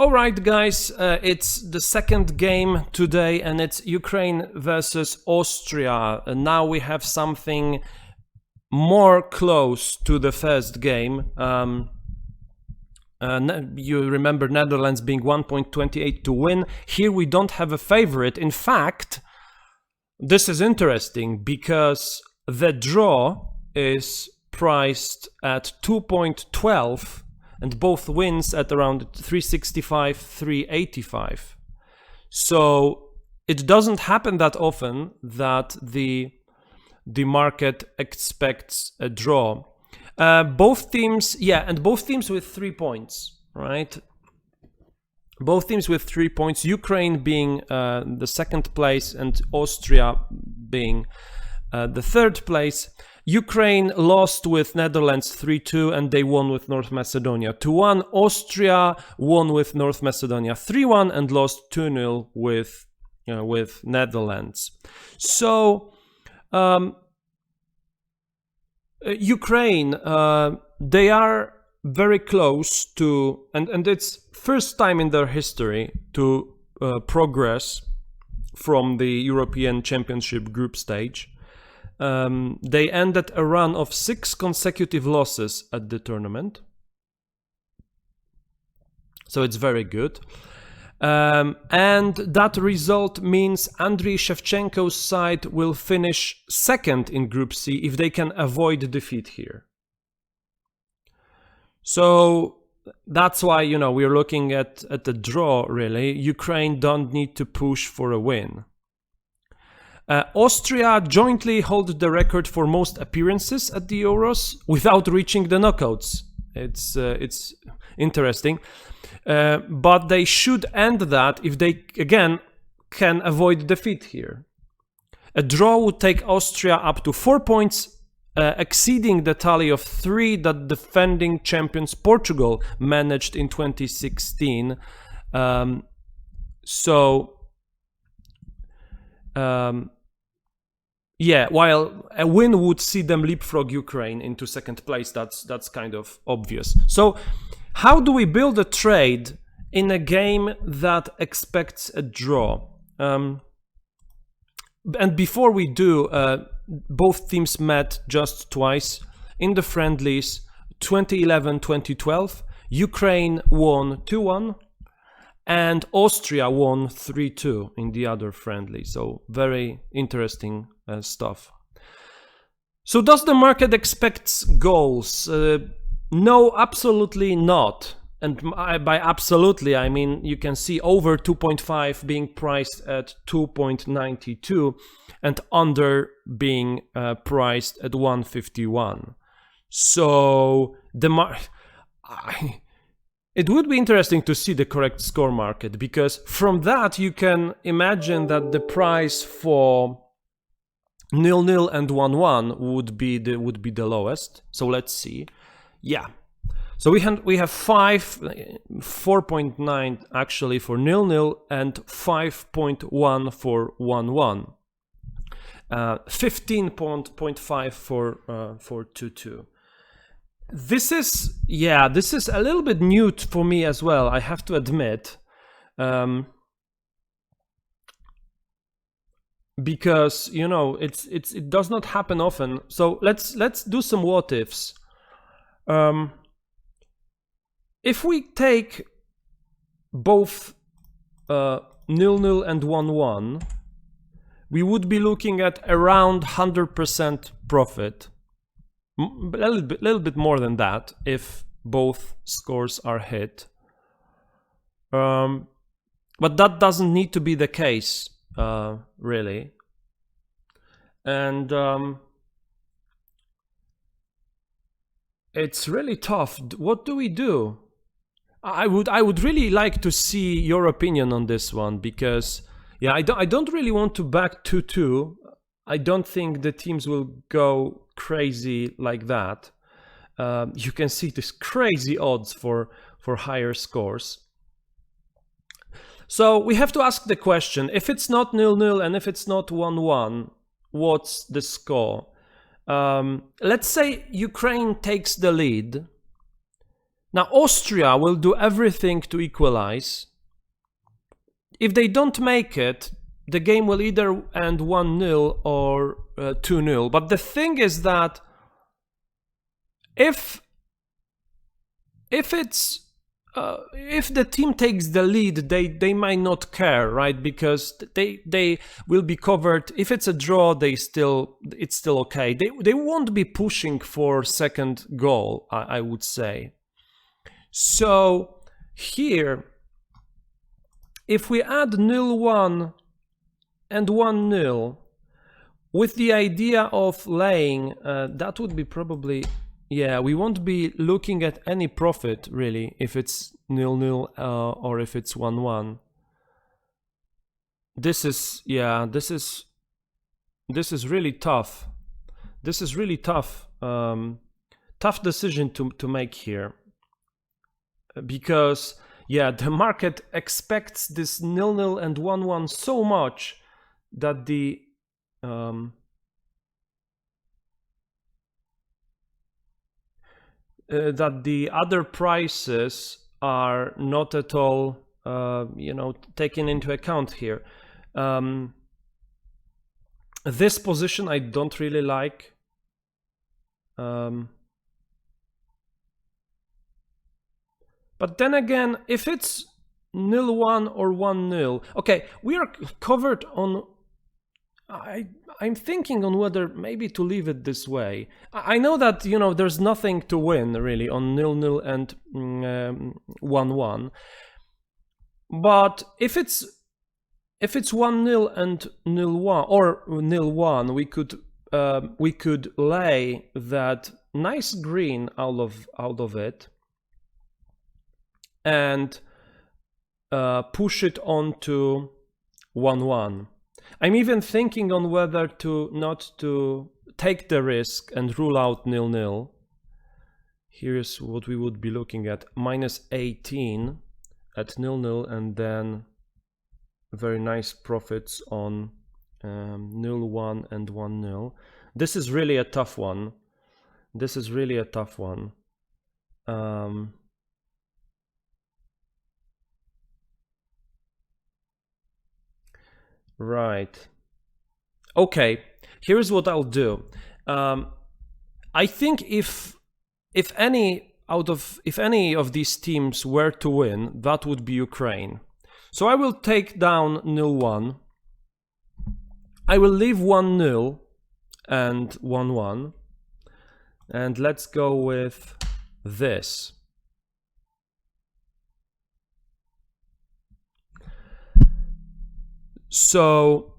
Alright guys, it's the second game today and it's Ukraine versus Austria. And now we have something more close to the first game. You remember Netherlands being 1.28 to win. Here we don't have a favorite. In fact, this is interesting because the draw is priced at 2.12 and both wins at around 365, 385. So it doesn't happen that often that the market expects a draw. Both teams with 3 points, right? Both teams with 3 points, Ukraine being the second place and Austria being the third place. Ukraine lost with Netherlands 3-2 and they won with North Macedonia 2-1. Austria won with North Macedonia 3-1 and lost 2-0 with Netherlands. So Ukraine, they are very close to, and it's first time in their history to progress from the European Championship group stage. They ended a run of 6 consecutive losses at the tournament. So it's very good. And that result means Andriy Shevchenko's side will finish second in Group C if they can avoid defeat here. So that's why, you know, we're looking at the draw, really. Ukraine don't need to push for a win. Austria jointly hold the record for most appearances at the Euros without reaching the knockouts. It's interesting. But they should end that if they, again, can avoid defeat here. A draw would take Austria up to 4 points, exceeding the tally of 3 that defending champions Portugal managed in 2016. Yeah, while a win would see them leapfrog Ukraine into second place, that's kind of obvious. So how do we build a trade in a game that expects a draw? And before we do, both teams met just twice in the friendlies, 2011, 2012. Ukraine won 2-1 and Austria won 3-2 in the other friendly. So very interesting stuff. So does the market expect goals? No, absolutely not. And by absolutely, I mean you can see over 2.5 being priced at 2.92 and under being priced at 151. So it would be interesting to see the correct score market, because from that you can imagine that the price for 0-0 and 1-1 would be the lowest. So let's see. Yeah. So we have 4.9 actually for 0-0 and 5.1 for 1-1. 15.5 for 2-2. This is a little bit new for me as well, I have to admit. Because, you know, it does not happen often. So let's do some what ifs. If we take both 0-0 and 1-1, we would be looking at around 100% profit. A little bit more than that if both scores are hit. But that doesn't need to be the case, really. And it's really tough. What do we do? I would really like to see your opinion on this one, because yeah, I don't really want to back 2-2. I don't think the teams will go crazy like that. You can see these crazy odds for higher scores. So we have to ask the question, if it's not 0-0 and if it's not 1-1, what's the score? Let's say Ukraine takes the lead Now Austria will do everything to equalize. If they don't make it, the game will either end 1-0 or 2-0. But the thing is that if the team takes the lead, they might not care, right? Because they will be covered. If it's a draw, it's still okay. They won't be pushing for second goal, I would say. So here, if we add 0-1 and 1-0 with the idea of laying, that would be probably, yeah, we won't be looking at any profit really if it's 0-0 or if it's 1-1. This is really tough. This is really tough. Tough decision to make here, because yeah, the market expects this 0-0 and 1-1 so much that the other prices are not at all, taken into account here. This position I don't really like. But then again, if it's 0-1 or 1-0, okay, we are covered on. I'm thinking on whether maybe to leave it this way. I know that there's nothing to win really on 0-0 and 1-1, but if it's 1-0 and 0-1 or 0-1, we could lay that nice green out of it and push it on to 1-1. I'm even thinking on whether not to take the risk and rule out 0-0. Here's what we would be looking at: -18 at 0-0, and then very nice profits on 0-1 and 1-0. This is really a tough one. Right. Okay. Here's what I'll do. I think if any of these teams were to win, that would be Ukraine. So I will take down 0-1. I will leave 1-0 and 1-1. And let's go with this. So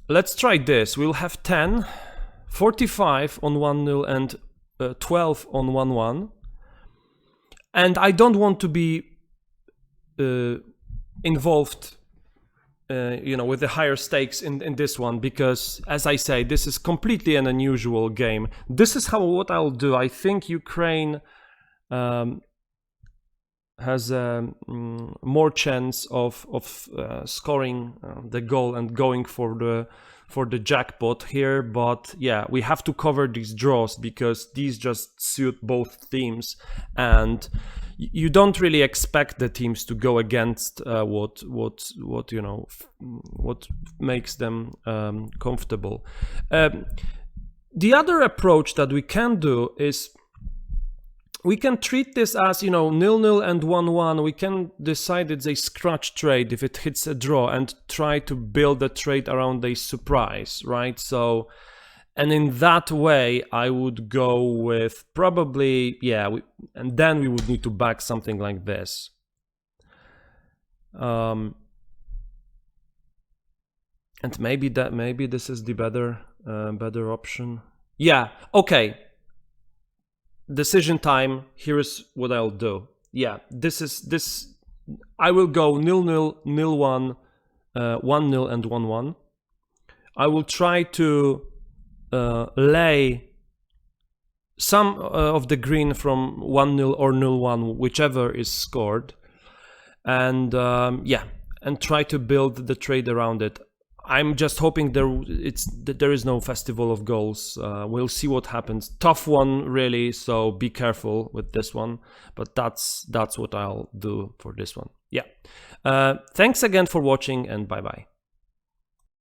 let's try this. We'll have 10, 45 on 1-0 and 12 on 1-1. And I don't want to be involved with the higher stakes in this one, because as I say, this is completely an unusual game. This is what I'll do. I think Ukraine has more chance of scoring the goal and going for the jackpot here, but yeah, we have to cover these draws because these just suit both teams, and you don't really expect the teams to go against what makes them comfortable. The other approach that we can do is we can treat this as 0-0 and 1-1. We can decide it's a scratch trade if it hits a draw and try to build a trade around a surprise, right? So, and in that way, I would go with probably, and then we would need to back something like this. And maybe this is the better option. Yeah, okay. Decision time. Here is what I'll do. Yeah, this. I will go 0-0, 0-1, 1-0, and 1-1. I will try to lay some of the green from 1-0 or 0-1, whichever is scored, and and try to build the trade around it. I'm just hoping that there is no festival of goals. We'll see what happens. Tough one, really. So be careful with this one. But that's what I'll do for this one. Yeah. Thanks again for watching, and bye bye.